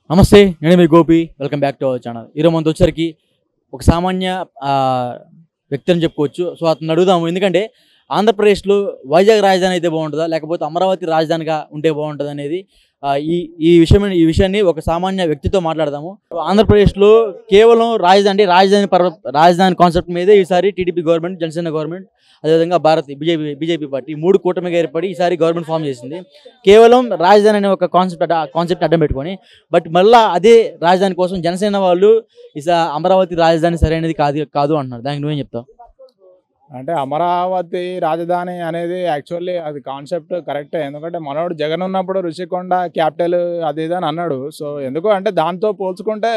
నమస్తే, నేను మీ Gopi. Welcome back to our channel. ఈరోజు మనతో వచ్చరికి ఒక సామాన్య వ్యక్తి అని చెప్పుకోవచ్చు. సో అతను అడుగుదాము, ఎందుకంటే ఆంధ్రప్రదేశ్లో వైజాగ్ రాజధాని అయితే బాగుంటుందా, లేకపోతే అమరావతి రాజధానిగా ఉంటే బాగుంటుంది అనేది ఈ విషయాన్ని ఒక సామాన్య వ్యక్తితో మాట్లాడదాము. ఆంధ్రప్రదేశ్లో కేవలం రాజధాని కాన్సెప్ట్ మీదే ఈసారి టీడీపీ గవర్నమెంట్, జనసేన గవర్నమెంట్, అదేవిధంగా బీజేపీ పార్టీ మూడు కూటమిగా ఏర్పడి ఈసారి గవర్నమెంట్ ఫామ్ చేసింది. కేవలం రాజధాని అనే ఒక కాన్సెప్ట్ అడ్డం పెట్టుకొని, బట్ మళ్ళీ అదే రాజధాని కోసం జనసేన వాళ్ళు అమరావతి రాజధాని సరైనది కాదు అంటున్నారు. దానికి నువ్వేం చెప్తావు? అంటే అమరావతి రాజధాని అనేది యాక్చువల్లీ అది కాన్సెప్ట్ కరెక్టే. ఎందుకంటే మనోడు జగన్ ఉన్నప్పుడు రుషికొండ క్యాపిటల్ అది ఇది అని అన్నాడు. సో ఎందుకు అంటే దాంతో పోల్చుకుంటే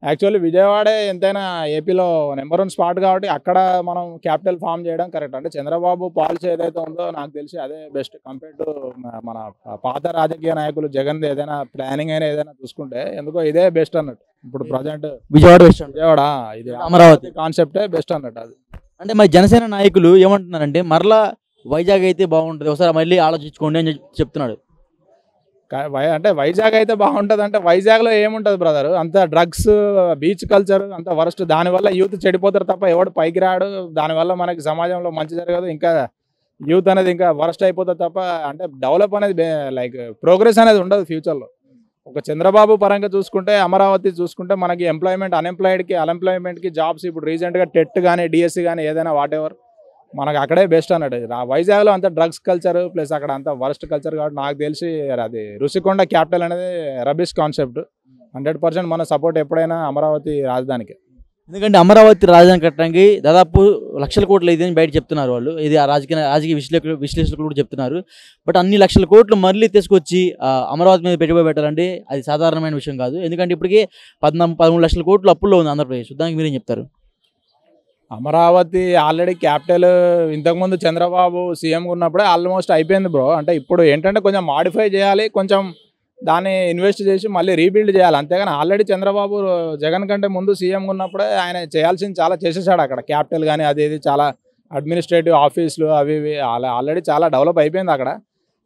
యాక్చువల్లీ విజయవాడే ఎంతైనా ఏపీలో నెంబర్ 1 స్పాట్ కాబట్టి అక్కడ మనం క్యాపిటల్ ఫామ్ చేయడం కరెక్ట్. అంటే చంద్రబాబు పాలసీ ఏదైతే ఉందో నాకు తెలిసి అదే బెస్ట్ కంపేర్ టు మన పాత రాజకీయ నాయకులు జగన్ ఏదైనా ప్లానింగ్ అయినా ఏదైనా చూసుకుంటే ఎందుకో ఇదే బెస్ట్ అన్నట్టు. ఇప్పుడు ప్రజెంట్ విజయవాడ ఇది అమరావతి కాన్సెప్టే బెస్ట్ అన్నట్టు. అది అంటే మరి జనసేన నాయకులు ఏమంటున్నారంటే మరలా వైజాగ్ అయితే బాగుంటుంది, ఒకసారి మళ్ళీ ఆలోచించుకోండి అని చెప్తున్నాడు. అంటే వైజాగ్ అయితే బాగుంటుంది. అంటే వైజాగ్లో ఏముంటుంది బ్రదర్, అంత డ్రగ్స్, బీచ్ కల్చర్ అంత వరస్ట్. దానివల్ల యూత్ చెడిపోతారు తప్ప ఎవడు పైకి రాడు. దానివల్ల మనకి సమాజంలో మంచి జరగదు. ఇంకా యూత్ అనేది ఇంకా వరస్ట్ అయిపోతుంది తప్ప అంటే డెవలప్ అనేది లైక్ ప్రోగ్రెస్ అనేది ఉండదు ఫ్యూచర్లో. ఒక చంద్రబాబు పరంగా చూసుకుంటే, అమరావతి చూసుకుంటే మనకి అన్ఎంప్లాయ్మెంట్కి జాబ్స్ ఇప్పుడు రీసెంట్గా టెట్ కానీ డిఎస్సి కానీ ఏదైనా వాట్ ఎవర్ మనకు అక్కడే బెస్ట్ అన్నట్టు. వైజాగ్లో అంత డ్రగ్స్ కల్చర్ ప్లస్ అక్కడ అంత వరస్ట్ కల్చర్ కాబట్టి నాకు తెలిసి అది రుషికొండ క్యాపిటల్ అనేది రబిష్ కాన్సెప్ట్. 100% మన సపోర్ట్ ఎప్పుడైనా అమరావతి రాజధానికి. ఎందుకంటే అమరావతి రాజధాని కట్టడానికి దాదాపు లక్షల కోట్లు అయితే బయట చెప్తున్నారు వాళ్ళు. ఇది రాజకీయ విశ్లేషకులు కూడా చెప్తున్నారు. బట్ అన్ని లక్షల కోట్లు మళ్ళీ తీసుకొచ్చి అమరావతి మీద పెట్టుబడి పెట్టాలంటే అది సాధారణమైన విషయం కాదు. ఎందుకంటే ఇప్పటికే 13 లక్షల కోట్లు అప్పుల్లో ఉంది ఆంధ్రప్రదేశ్. దానికి మీరేం చెప్తారు? అమరావతి ఆల్రెడీ క్యాపిటల్ ఇంతకుముందు చంద్రబాబు సీఎంగా ఉన్నప్పుడే ఆల్మోస్ట్ అయిపోయింది బ్రో. అంటే ఇప్పుడు ఏంటంటే కొంచెం మాడిఫై చేయాలి, కొంచెం దాన్ని ఇన్వెస్ట్ చేసి మళ్ళీ రీబిల్డ్ చేయాలి. అంతేగాని ఆల్రెడీ చంద్రబాబు జగన్ కంటే ముందు సీఎంగా ఉన్నప్పుడే ఆయన చేయాల్సింది చాలా చేసేసాడు. అక్కడ క్యాపిటల్ కానీ అది ఇది చాలా అడ్మినిస్ట్రేటివ్ ఆఫీసులు అవి ఇవి ఆల్రెడీ చాలా డెవలప్ అయిపోయింది అక్కడ.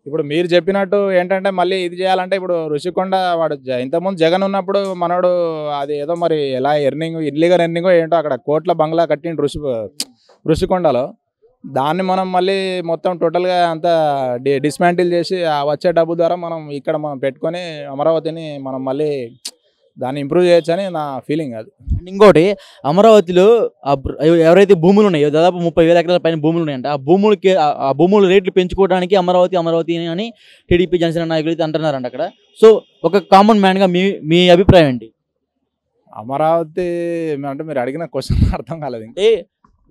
ఇప్పుడు మీరు చెప్పినట్టు ఏంటంటే మళ్ళీ ఇది చేయాలంటే ఇప్పుడు రుషికొండ వాడు ఇంతకుముందు జగన్ ఉన్నప్పుడు మనోడు అది ఏదో మరి ఎలా ఇల్లీగల్ ఎర్నింగో ఏంటో అక్కడ కోట్ల బంగ్లా కట్టిండు రుషికొండలో. దాన్ని మనం మళ్ళీ మొత్తం టోటల్గా అంతా డిస్మాంటిల్ చేసి వచ్చే డబ్బు ద్వారా మనం ఇక్కడ పెట్టుకొని అమరావతిని మనం మళ్ళీ దాన్ని ఇంప్రూవ్ చేయొచ్చని నా ఫీలింగ్. అది ఇంకోటి, అమరావతిలో ఎవరైతే భూములు ఉన్నాయో దాదాపు 30,000 ఎకరాల పైన భూములు ఉన్నాయంట. ఆ భూముల రేట్లు పెంచుకోవడానికి అమరావతి అని టీడీపీ జనసేన నాయకులు అయితే అంటున్నారంట అక్కడ. సో ఒక కామన్ మ్యాన్గా మీ అభిప్రాయం ఏంటి? అమరావతి అంటే మీరు అడిగిన క్వశ్చన్ అర్థం కాలేదు. అంటే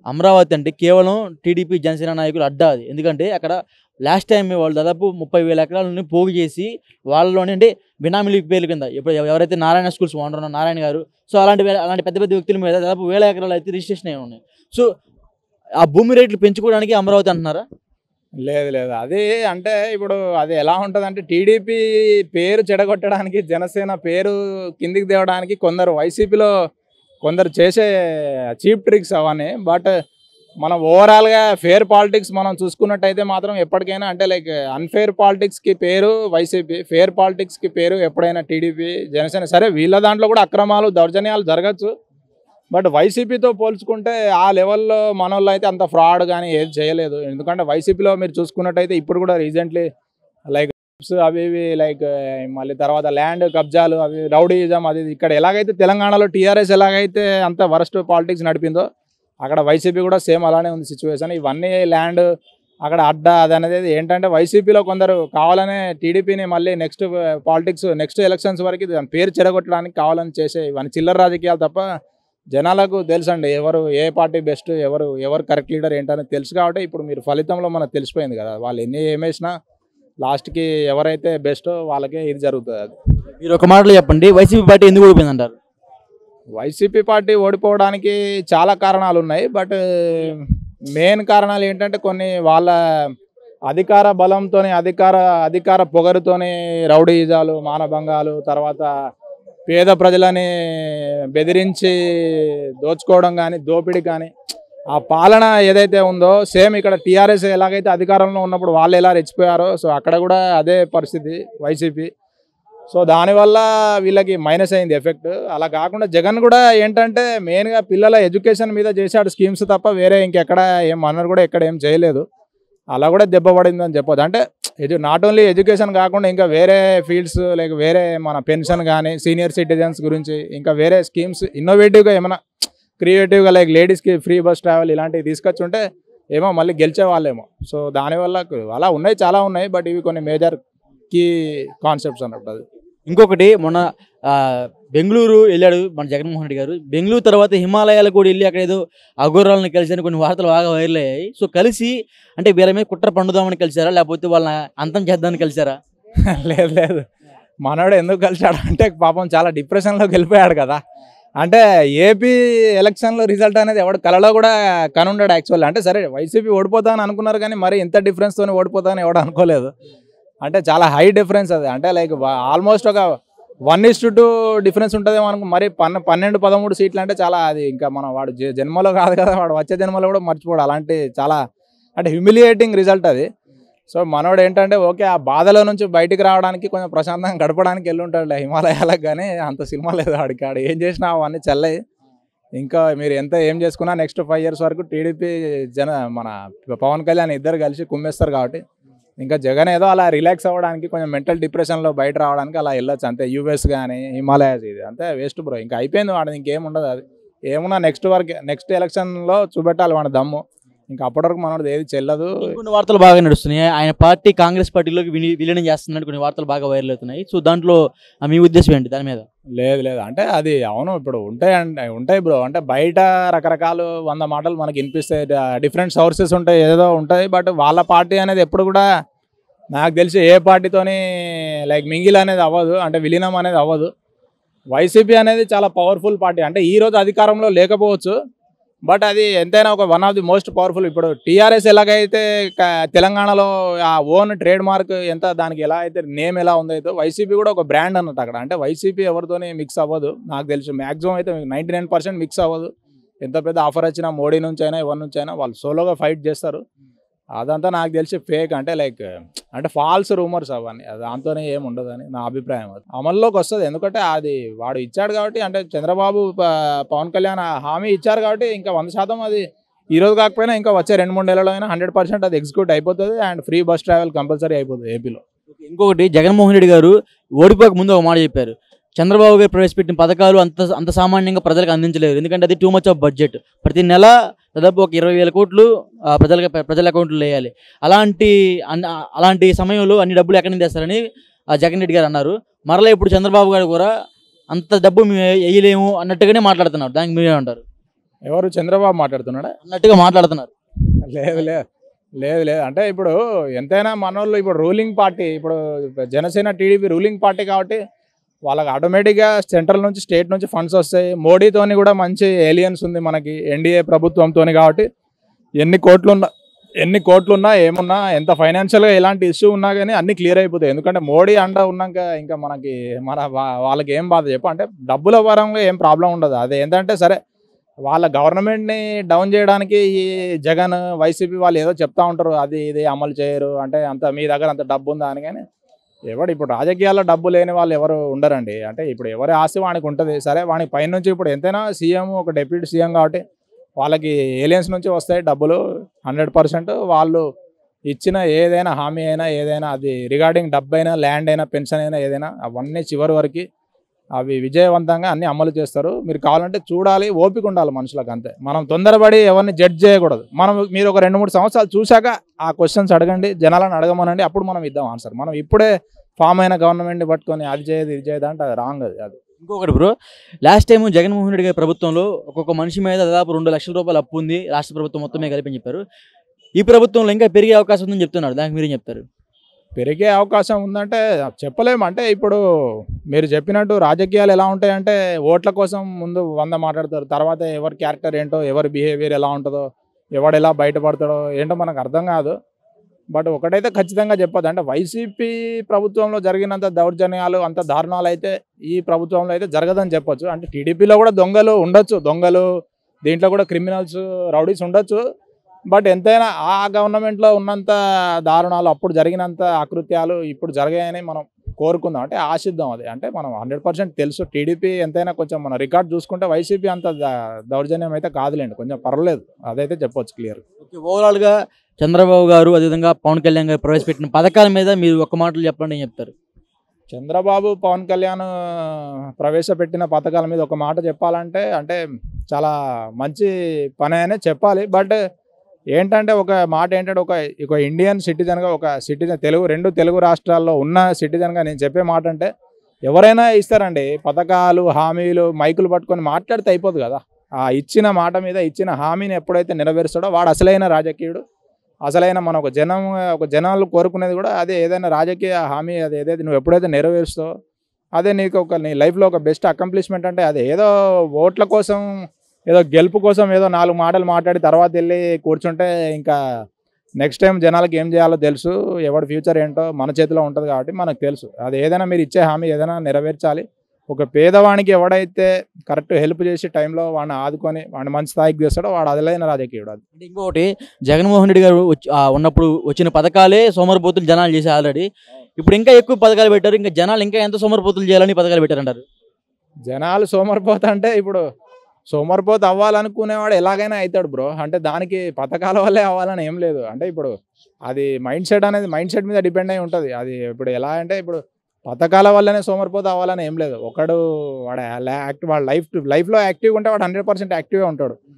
అమరావతి అంటే కేవలం టీడీపీ జనసేన నాయకులు అడ్డా అది. ఎందుకంటే అక్కడ లాస్ట్ టైం వాళ్ళు దాదాపు 30,000 ఎకరాలని పోగు చేసి వాళ్ళలోనే అంటే బినామీల పేర్ల కింద ఇప్పుడు ఎవరైతే నారాయణ స్కూల్స్ ఓనర్ నారాయణ గారు, సో అలాంటి పెద్ద పెద్ద వ్యక్తుల మీద దాదాపు 1000 ఎకరాలు అయితే రిజిస్ట్రేషన్ అయి ఉన్నాయి. సో ఆ భూమి రేట్లు పెంచుకోవడానికి అమరావతి అంటున్నారా? లేదు అది అంటే ఇప్పుడు అది ఎలా ఉంటుంది అంటే టీడీపీ పేరు చెడగొట్టడానికి, జనసేన పేరు కిందికి తేవడానికి కొందరు వైసీపీలో కొందరు చేసే చీప్ ట్రిక్స్ అవన్నీ. బట్ మనం ఓవరాల్గా ఫేర్ పాలిటిక్స్ మనం చూసుకున్నట్టయితే మాత్రం ఎప్పటికైనా అంటే లైక్ అన్ఫేర్ పాలిటిక్స్కి పేరు వైసీపీ, ఫేర్ పాలిటిక్స్కి పేరు ఎప్పుడైనా టీడీపీ, జనసేన. సరే వీళ్ళ దాంట్లో కూడా అక్రమాలు దౌర్జన్యాలు జరగచ్చు. బట్ వైసీపీతో పోల్చుకుంటే ఆ లెవెల్లో మన వాళ్ళు అయితే అంత ఫ్రాడ్ కానీ ఏది చేయలేదు. ఎందుకంటే వైసీపీలో మీరు చూసుకున్నట్టయితే ఇప్పుడు కూడా రీసెంట్లీ లైక్ అవి ఇవి లైక్ మళ్ళీ తర్వాత ల్యాండ్ కబ్జాలు అవి రౌడీయిజం అది ఇక్కడ ఎలాగైతే తెలంగాణలో టీఆర్ఎస్ ఎలాగైతే అంత వరస్ట్ పాలిటిక్స్ నడిపిందో అక్కడ వైసీపీ కూడా సేమ్ అలానే ఉంది సిచ్యువేషన్. ఇవన్నీ ల్యాండ్ అక్కడ అడ్డా అది అనేది ఏంటంటే వైసీపీలో కొందరు కావాలనే టీడీపీని మళ్ళీ నెక్స్ట్ ఎలక్షన్స్ వరకు దాని పేరు చెడగొట్టడానికి కావాలని చేసే ఇవన్నీ చిల్లర రాజకీయాలు తప్ప జనాలకు తెలుసండి ఎవరు ఏ పార్టీ బెస్ట్, ఎవరు కరెక్ట్ లీడర్ ఏంటనేది తెలుసు. కాబట్టి ఇప్పుడు మీరు ఫలితంలో మనకు తెలిసిపోయింది కదా, వాళ్ళు ఏమేసినా లాస్ట్కి ఎవరైతే బెస్టో వాళ్ళకే ఇది జరుగుతుంది. అది మీరు ఒక మాటలో చెప్పండి, వైసీపీ పార్టీ ఎందుకు ఓడిపోయిందంటారు? వైసీపీ పార్టీ ఓడిపోవడానికి చాలా కారణాలు ఉన్నాయి. బట్ మెయిన్ కారణాలు ఏంటంటే కొన్ని వాళ్ళ అధికార బలంతోని అధికార పొగరుతోని రౌడీయిజాలు, మానభంగాలు, తర్వాత పేద ప్రజలని బెదిరించి దోచుకోవడం కానీ దోపిడీ కానీ ఆ పాలన ఏదైతే ఉందో సేమ్ ఇక్కడ టీఆర్ఎస్ ఎలాగైతే అధికారంలో ఉన్నప్పుడు వాళ్ళు ఎలా రెచ్చిపోయారో సో అక్కడ కూడా అదే పరిస్థితి వైసీపీ. సో దానివల్ల వీళ్ళకి మైనస్ అయింది ఎఫెక్ట్. అలా కాకుండా జగన్ కూడా ఏంటంటే మెయిన్గా పిల్లల ఎడ్యుకేషన్ మీద చేశాడు స్కీమ్స్ తప్ప వేరే ఇంకెక్కడ ఏం మనరు కూడా ఎక్కడ ఏం చేయలేదు. అలా కూడా దెబ్బ పడిందని చెప్పొద్దు. అంటే నాట్ ఓన్లీ ఎడ్యుకేషన్ కాకుండా ఇంకా వేరే ఫీల్డ్స్ లైక్ వేరే మన పెన్షన్ కానీ సీనియర్ సిటిజన్స్ గురించి ఇంకా వేరే స్కీమ్స్ ఇన్నోవేటివ్గా ఏమైనా క్రియేటివ్గా లైక్ లేడీస్కి ఫ్రీ బస్ ట్రావెల్ ఇలాంటివి తీసుకొచ్చి ఉంటే ఏమో మళ్ళీ గెలిచే వాళ్ళేమో. సో దానివల్ల అలా ఉన్నాయి, చాలా ఉన్నాయి, బట్ ఇవి కొన్ని మేజర్ కీ కాన్సెప్ట్స్ అన్నట్టు. అది ఇంకొకటి మొన్న బెంగళూరు వెళ్ళాడు మన జగన్మోహన్ రెడ్డి గారు. బెంగళూరు తర్వాత హిమాలయాలకు కూడా వెళ్ళి అక్కడ ఏదో అఘోరాలను కలిసి కొన్ని వార్తలు బాగా వైరల్ అయ్యాయి. సో కలిసి అంటే వీళ్ళ మీద కుట్ర పండుదామని కలిసారా లేకపోతే వాళ్ళని అంతం చేద్దామని కలిసారా? లేదు లేదు, మనోడు ఎందుకు కలిసాడు అంటే పాపం చాలా డిప్రెషన్లోకి వెళ్ళిపోయాడు కదా. అంటే ఏపీ ఎలక్షన్లో రిజల్ట్ అనేది ఎవడు కలలో కూడా కనుండాడు యాక్చువల్లీ. అంటే సరే వైసీపీ ఓడిపోతా అని అనుకున్నారు కానీ మరి ఇంత డిఫరెన్స్తో ఓడిపోతా అని ఎవడు అనుకోలేదు. అంటే చాలా హై డిఫరెన్స్ అది. అంటే లైక్ ఆల్మోస్ట్ ఒక 1:2 డిఫరెన్స్ ఉంటుందేమో అనుకో. మరి 12-13 సీట్లు అంటే చాలా, అది ఇంకా మనం వాడు జన్మలో కాదు కదా, వాడు వచ్చే జన్మలో కూడా మర్చిపోడు. అలాంటి చాలా అంటే హ్యూమిలియేటింగ్ రిజల్ట్ అది. సో మనోడు ఏంటంటే ఓకే ఆ బాధలో నుంచి బయటికి రావడానికి కొంచెం ప్రశాంతంగా గడపడానికి వెళ్ళి ఉంటాడు హిమాలయాలకు, కానీ అంత సినిమా లేదు వాడికి. ఆడు ఏం చేసినా అవన్నీ చల్లయి. ఇంకా మీరు ఎంత ఏం చేసుకున్నా నెక్స్ట్ 5 years వరకు టీడీపీ మన పవన్ కళ్యాణ్ ఇద్దరు కలిసి కుమ్మేస్తారు కాబట్టి ఇంకా జగన్ ఏదో అలా రిలాక్స్ అవ్వడానికి కొంచెం మెంటల్ డిప్రెషన్లో బయట రావడానికి అలా వెళ్ళొచ్చు అంతే. యూఎస్ కానీ హిమాలయాస్ ఇది అంతే వేస్ట్ బ్రో. ఇంకా అయిపోయింది వాడు, ఇంకేం ఉండదు. అది ఏమున్నా నెక్స్ట్ ఎలక్షన్లో చూపెట్టాలి వాడి దమ్ము. ఇంకా అప్పటి వరకు మనోడు ఏది చెల్లదు. కొన్ని వార్తలు బాగా నడుస్తున్నాయి, ఆయన పార్టీ కాంగ్రెస్ పార్టీలోకి విలీనం చేస్తున్నట్టు కొన్ని వార్తలు బాగా వైరల్ అవుతున్నాయి. సో దాంట్లో మీ ఉద్దేశం ఏంటి దాని మీద? లేదు లేదు, అంటే అది అవును ఇప్పుడు ఉంటాయి బ్రో. అంటే బయట రకరకాలు 100 మాటలు మనకి వినిపిస్తాయి, డిఫరెంట్ సోర్సెస్ ఉంటాయి, ఏదో ఉంటాయి. బట్ వాళ్ళ పార్టీ అనేది ఎప్పుడు కూడా నాకు తెలిసి ఏ పార్టీతోని లైక్ మింగిల్ అనేది అవ్వదు, అంటే విలీనం అనేది అవ్వదు. వైసీపీ అనేది చాలా పవర్ఫుల్ పార్టీ. అంటే ఈరోజు అధికారంలో లేకపోవచ్చు, బట్ అది ఎంతైనా ఒక one of the most powerful. ఇప్పుడు టీఆర్ఎస్ ఎలాగైతే తెలంగాణలో ఆ ఓన్ ట్రేడ్ మార్క్ ఎంత, దానికి ఎలా అయితే నేమ్ ఎలా ఉందైతే వైసీపీ కూడా ఒక బ్రాండ్ అన్నట్టు అక్కడ. అంటే వైసీపీ ఎవరితోని మిక్స్ అవ్వదు నాకు తెలిసి. మ్యాక్సిమం అయితే 99% మిక్స్ అవ్వదు. ఎంత పెద్ద ఆఫర్ వచ్చినా మోడీ నుంచి అయినా ఎవరి నుంచి అయినా వాళ్ళు సోలోగా ఫైట్ చేస్తారు. అదంతా నాకు తెలిసి ఫేక్, అంటే లైక్ అంటే ఫాల్స్ రూమర్స్ అవన్నీ. దాంతోనే ఏమి ఉండదని నా అభిప్రాయం. అది అమల్లోకి వస్తుంది, ఎందుకంటే అది వాడు ఇచ్చాడు కాబట్టి. అంటే చంద్రబాబు పవన్ కళ్యాణ్ హామీ ఇచ్చారు కాబట్టి ఇంకా 100% అది ఈరోజు కాకపోయినా ఇంకా వచ్చే 2-3 నెలల్లో అయినా 100% అది ఎగ్జిక్యూట్ అయిపోతుంది. And free bus travel compulsory అయిపోతుంది ఏపీలో. ఇంకొకటి జగన్మోహన్ రెడ్డి గారు ఓడిపోక ముందు ఒక మాట చెప్పారు, చంద్రబాబు గారు ప్రవేశపెట్టిన పథకాలు అంత సామాన్యంగా ప్రజలకు అందించలేరు, ఎందుకంటే అది టూ మచ్ ఆఫ్ బడ్జెట్. ప్రతి నెల దాదాపు ఒక 20,000 కోట్లు ప్రజల అకౌంట్లో వేయాలి. అలాంటి సమయంలో అన్ని డబ్బులు ఎక్కడి నుంచి తెస్తారని జగన్ రెడ్డి గారు అన్నారు. మరలా ఇప్పుడు చంద్రబాబు గారు కూడా అంత డబ్బు మేము వేయలేము అన్నట్టుగానే మాట్లాడుతున్నారు. దానికి మీరేమంటారు? ఎవరు చంద్రబాబు మాట్లాడుతున్నాడా అన్నట్టుగా మాట్లాడుతున్నారు? లేదు లేదు లేదు లేదు, అంటే ఇప్పుడు ఎంతైనా మనోళ్ళు ఇప్పుడు రూలింగ్ పార్టీ, ఇప్పుడు జనసేన టీడీపీ రూలింగ్ పార్టీ కాబట్టి వాళ్ళకి ఆటోమేటిక్గా సెంట్రల్ నుంచి స్టేట్ నుంచి ఫండ్స్ వస్తాయి. మోడీతోని కూడా మంచి ఏలియన్స్ ఉంది మనకి ఎన్డీఏ ప్రభుత్వంతో కాబట్టి ఎన్ని కోట్లున్నా ఏమున్నా ఎంత ఫైనాన్షియల్గా ఎలాంటి ఇష్యూ ఉన్నా కానీ అన్నీ క్లియర్ అయిపోతాయి. ఎందుకంటే మోడీ అండ ఉన్నాక ఇంకా మనకి వాళ్ళకి ఏం బాధ చెప్పు. అంటే డబ్బుల పరంగా ఏం ప్రాబ్లం ఉండదు. అది ఏంటంటే సరే వాళ్ళ గవర్నమెంట్ని డౌన్ చేయడానికి ఈ జగన్ వైసీపీ వాళ్ళు ఏదో చెప్తా ఉంటారు, అది ఇది అమలు చేయరు, అంటే అంత మీ దగ్గర అంత డబ్బు ఉందా అని. కానీ ఇప్పుడు రాజకీయాల్లో డబ్బు లేని వాళ్ళు ఎవరు ఉండరండి. అంటే ఇప్పుడు ఎవరి ఆశ వానికి ఉంటుంది. సరే వానికి పైనుంచి ఇప్పుడు ఎంతైనా సీఎం ఒక డిప్యూటీ సీఎం కాబట్టి వాళ్ళకి ఏలియన్స్ నుంచి వస్తాయి డబ్బులు 100%. వాళ్ళు ఇచ్చిన ఏదైనా హామీ అయినా ఏదైనా అది రిగార్డింగ్ డబ్బు అయినా ల్యాండ్ అయినా పెన్షన్ అయినా ఏదైనా అవన్నీ చివరి వరకు అవి విజయవంతంగా అన్నీ అమలు చేస్తారు. మీరు కావాలంటే చూడాలి, ఓపిక ఉండాలి మనుషులకు అంతే. మనం తొందరపడి ఎవరిని జడ్జ్ చేయకూడదు. మీరు ఒక 2-3 సంవత్సరాలు చూశాక ఆ క్వశ్చన్స్ అడగండి, జనాలను అడగమనండి, అప్పుడు మనం ఇద్దాం ఆన్సర్. మనం ఇప్పుడే ఫామ్ అయిన గవర్నమెంట్ని పట్టుకొని అది చేయదు ఇది చేయదు అంటే అది రాంగ్. అది ఇంకొకటి bro, last time Jaganmohan Reddy గారి ప్రభుత్వంలో ఒక్కొక్క మనిషి మీద దాదాపు 2 లక్షల రూపాయలు అప్పు ఉంది రాష్ట్ర ప్రభుత్వం మొత్తమే కలిపి చెప్పారు. ఈ ప్రభుత్వంలో ఇంకా పెరిగే అవకాశం ఉందని చెప్తున్నారు, దానికి మీరేం చెప్తారు? పెరిగే అవకాశం ఉందంటే చెప్పలేము. అంటే ఇప్పుడు మీరు చెప్పినట్టు రాజకీయాలు ఎలా ఉంటాయంటే ఓట్ల కోసం ముందు 100 మాట్లాడతారు, తర్వాత ఎవరి క్యారెక్టర్ ఏంటో, ఎవరి బిహేవియర్ ఎలా ఉంటుందో, ఎవడు ఎలా బయటపడతాడో ఏంటో మనకు అర్థం కాదు. బట్ ఒకటైతే ఖచ్చితంగా చెప్పదు, అంటే వైసీపీ ప్రభుత్వంలో జరిగినంత దౌర్జన్యాలు అంత దారుణాలు అయితే ఈ ప్రభుత్వంలో అయితే జరగదని చెప్పొచ్చు. అంటే టీడీపీలో కూడా దొంగలు ఉండొచ్చు, దీంట్లో కూడా క్రిమినల్స్ రౌడీస్ ఉండొచ్చు. బట్ ఎంతైనా ఆ గవర్నమెంట్లో ఉన్నంత దారుణాలు, అప్పుడు జరిగినంత అకృత్యాలు ఇప్పుడు జరిగాయని మనం కోరుకుందాం, అంటే ఆశిద్దాం. అది అంటే మనం 100% తెలుసు టీడీపీ ఎంతైనా కొంచెం మన రికార్డ్ చూసుకుంటే వైసీపీ అంత దౌర్జన్యం అయితే కాదులేండి, కొంచెం పర్వాలేదు, అదైతే చెప్పొచ్చు క్లియర్. ఓకే, ఓవరాల్గా చంద్రబాబు గారు అదేవిధంగా పవన్ కళ్యాణ్ గారు ప్రవేశపెట్టిన పథకాల మీద మీరు ఒక మాటలు చెప్పండి, ఏం చెప్తారు? చంద్రబాబు పవన్ కళ్యాణ్ ప్రవేశపెట్టిన పథకాల మీద ఒక మాట చెప్పాలంటే అంటే చాలా మంచి పని అనే చెప్పాలి. బట్ ఏంటంటే ఒక మాట ఏంటంటే ఒక ఇండియన్ సిటిజన్గా, ఒక సిటిజన్ రెండు తెలుగు రాష్ట్రాల్లో ఉన్న సిటిజన్గా నేను చెప్పే మాట అంటే, ఎవరైనా ఇస్తారండి పథకాలు, హామీలు, మైకులు పట్టుకొని మాట్లాడితే అయిపోదు కదా. ఆ ఇచ్చిన మాట మీద ఇచ్చిన హామీని ఎప్పుడైతే నెరవేరుస్తాడో వాడు అసలైన రాజకీయుడు. అసలైన మన ఒక జనాలు కోరుకునేది కూడా అదే. ఏదైనా రాజకీయ హామీ అది ఏదైతే నువ్వు ఎప్పుడైతే నెరవేరుస్తావో అదే నీకు నీ లైఫ్లో ఒక బెస్ట్ అకంప్లిష్మెంట్. అంటే అదే ఏదో ఓట్ల కోసం, ఏదో గెలుపు కోసం ఏదో 4 మాటలు మాట్లాడి తర్వాత వెళ్ళి కూర్చుంటే ఇంకా నెక్స్ట్ టైం జనాలకి ఏం చేయాలో తెలుసు. ఎవరి ఫ్యూచర్ ఏంటో మన చేతిలో ఉంటుంది కాబట్టి మనకు తెలుసు. అది ఏదైనా మీరు ఇచ్చే హామీ ఏదైనా నెరవేర్చాలి. ఒక పేదవానికి ఎవడైతే కరెక్ట్ హెల్ప్ చేసి టైంలో వాడిని ఆదుకొని వాడిని మంచి స్థాయికి చేస్తాడో వాడు అదలైన రాజకీయుడు. అది అంటే ఇంకొకటి, జగన్మోహన్ రెడ్డి గారు ఉన్నప్పుడు వచ్చిన పథకాలే సోమరిపోతులు జనాలు చేసి ఆల్రెడీ. ఇప్పుడు ఇంకా ఎక్కువ పథకాలు పెట్టారు, ఇంకా జనాలు ఇంకా ఎంత సోమరిపోతులు చేయాలని పథకాలు పెట్టారంటారు? జనాలు సోమరిపోత అంటే ఇప్పుడు సోమరిపోత అవ్వాలనుకునేవాడు ఎలాగైనా అవుతాడు బ్రో. అంటే దానికి పథకాల వల్లే అవ్వాలని ఏం లేదు. అంటే ఇప్పుడు అది మైండ్ సెట్ అనేది మైండ్ సెట్ మీద డిపెండ్ అయి ఉంటుంది. అది ఇప్పుడు ఎలా అంటే ఇప్పుడు పథకాల వల్లనే సోమరిపోత అవ్వాలని ఏం లేదు. వాడు లైఫ్లో యాక్టివ్గా ఉంటే వాడు 100% యాక్టివ్గా ఉంటాడు.